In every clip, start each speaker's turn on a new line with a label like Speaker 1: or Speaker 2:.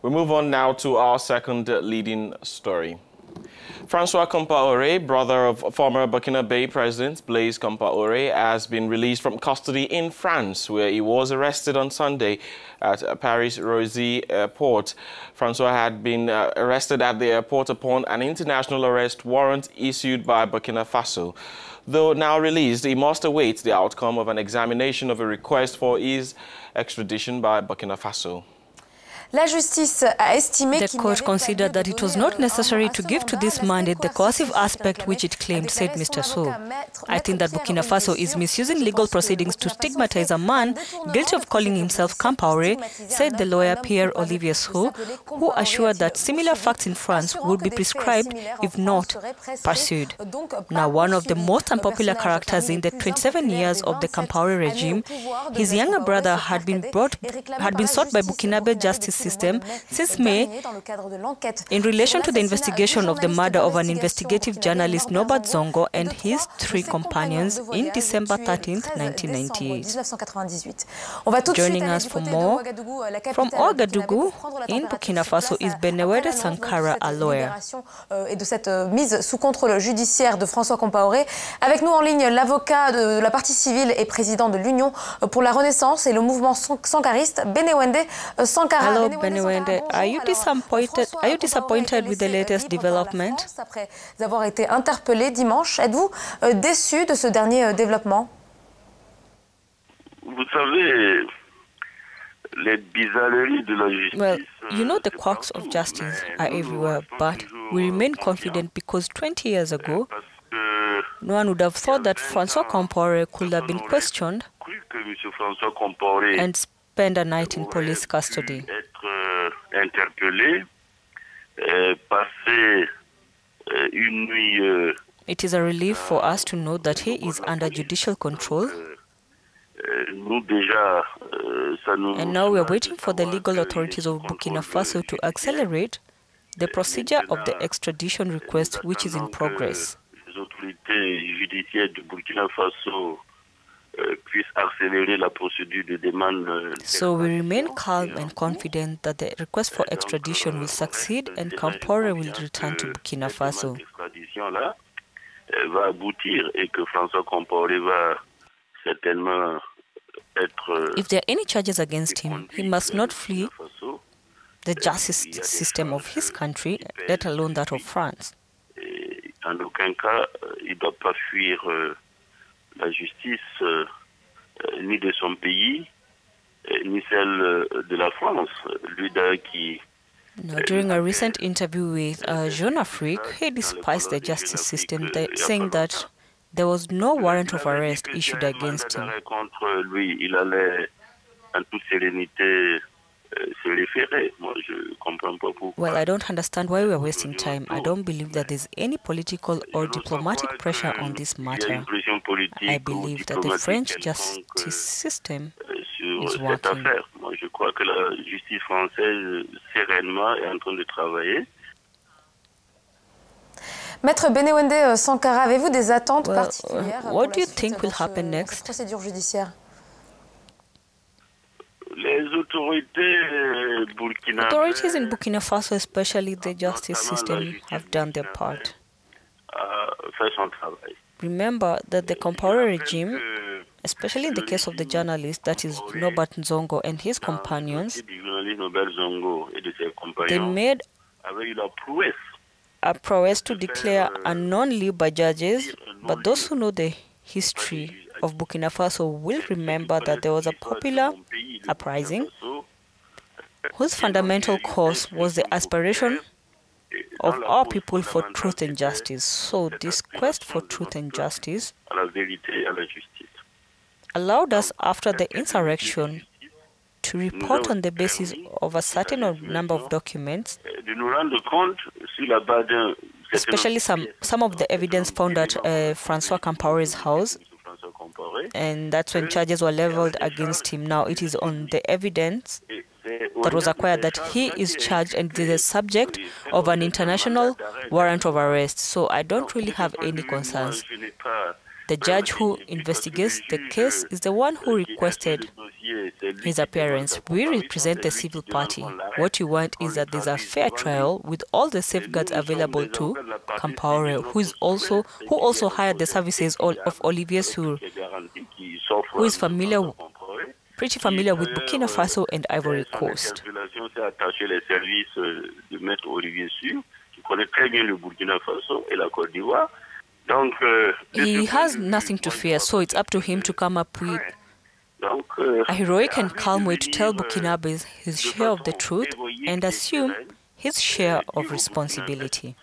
Speaker 1: We move on now to our second leading story. Francois Compaore, brother of former Burkinabe President Blaise Compaore, has been released from custody in France, where he was arrested on Sunday at Paris Roissy airport. Francois had been arrested at the airport upon an international arrest warrant issued by Burkina Faso. Though now released, he must await the outcome of an examination of a request for his extradition by Burkina Faso.
Speaker 2: The court considered that it was not necessary to give to this mandate the coercive aspect which it claimed, said Mr. So. I think that Burkina Faso is misusing legal proceedings to stigmatize a man guilty of calling himself Compaore, said the lawyer Pierre-Olivier So, who assured that similar facts in France would be prescribed if not pursued. Now, one of the most unpopular characters in the 27 years of the Compaore regime, his younger brother had been sought by Burkinabe justice system since May in relation to the investigation of the murder of an investigative journalist Norbert Zongo and his 3 companions in December 13, 1998. Joining us for more from Ouagadougou in Burkina Faso is Benewede Sankara, a lawyer.
Speaker 3: Et de cette mise sous contrôle judiciaire de Francois Compaore. Avec nous en ligne, l'avocat de la partie civile et président de l'Union pour la Renaissance et le mouvement sankariste, Benewede Sankara.
Speaker 2: Hello, Benewede. Are you disappointed with the latest development?
Speaker 3: Après avoir été interpellé dimanche, êtes-vous déçu de ce dernier développement?
Speaker 4: Vous savez, les bizarreries de la justice.
Speaker 2: Well, you know the quirks of justice are everywhere, but we remain confident because 20 years ago, no one would have thought that Francois Compaore could have been questioned and spend a night in police custody. It is a relief for us to know that he is under judicial control. And now we are waiting for the legal authorities of Burkina Faso to accelerate the procedure of the extradition request, which is in progress. So we remain calm and confident that the request for extradition will succeed and Compaore will return to Burkina Faso. If there are any charges against him, he must not flee the justice system of his country, let alone that of France.
Speaker 4: En aucun cas, il ne doit pas fuir la justice ni de son pays, ni celle de la France. Lui qui
Speaker 2: during a recent interview with Jeune Afrique, he despised the justice system, saying that there was no warrant of arrest issued against him.
Speaker 4: Contre lui, il allait en toute sérénité se référer. Moi, je comprends pas pourquoi.
Speaker 2: Well, I don't understand why we are wasting time. I don't believe that there's any political or diplomatic pressure on this matter. I believe that the French justice system is working.
Speaker 4: Moi, je crois que la justice française, sereinement, est en train de travailler.
Speaker 3: Maître Benewede Sankara, avez-vous des attentes particulières
Speaker 2: what do you think will happen next?
Speaker 3: Procédure judiciaire.
Speaker 2: Authorities in Burkina Faso, especially the justice system, have done their part. Remember that the Compaore regime, especially in the case of the journalist, that is Norbert Zongo and his companions, they made a prowess to declare a non-lieu by judges, but those who know the history of Burkina Faso will remember that there was a popular uprising whose fundamental cause was the aspiration of our people for truth and justice. So this quest for truth and justice allowed us, after the insurrection, to report on the basis of a certain number of documents, especially some of the evidence found at Francois Compaore's house, and that's when charges were leveled against him. Now it is on the evidence that was acquired that he is charged and is the subject of an international warrant of arrest. So I don't really have any concerns. The judge who investigates the case is the one who requested his appearance. We represent the civil party. What you want is that there's a fair trial with all the safeguards available to Compaore, who also hired the services of Olivier Sour, who is pretty familiar with Burkina Faso and Ivory Coast. He has nothing to fear, so it's up to him to come up with a heroic and calm way to tell Burkinabes his share of the truth and assume his share of responsibility.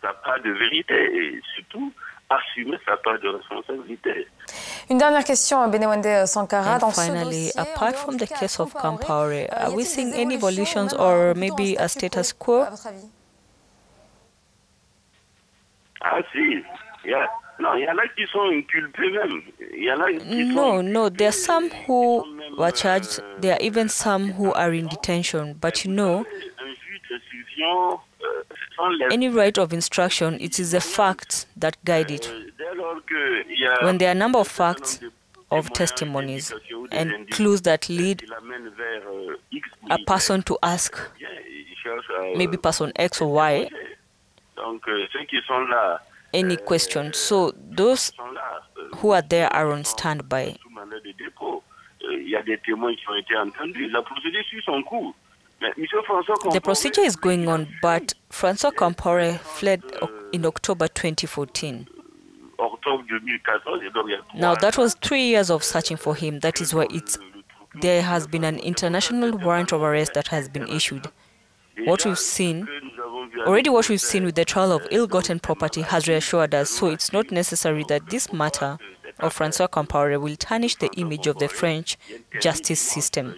Speaker 3: Une dernière question, Benewende Sankara.
Speaker 2: And finally, apart from the case of Compaore, are we seeing any evolutions or maybe a status quo? No, there are some who were charged, there are even some who are in detention, but you know, any right of instruction, it is the facts that guide it. When there are a number of facts of testimonies and clues that lead a person to ask, maybe person X or Y, any question. So those who are there are on standby. The procedure is going on, but Francois Compaore fled in October 2014. Now, that was 3 years of searching for him. That is why there has been an international warrant of arrest that has been issued. What we've seen with the trial of ill-gotten property has reassured us, so it's not necessary that this matter of Francois Compaore will tarnish the image of the French justice system.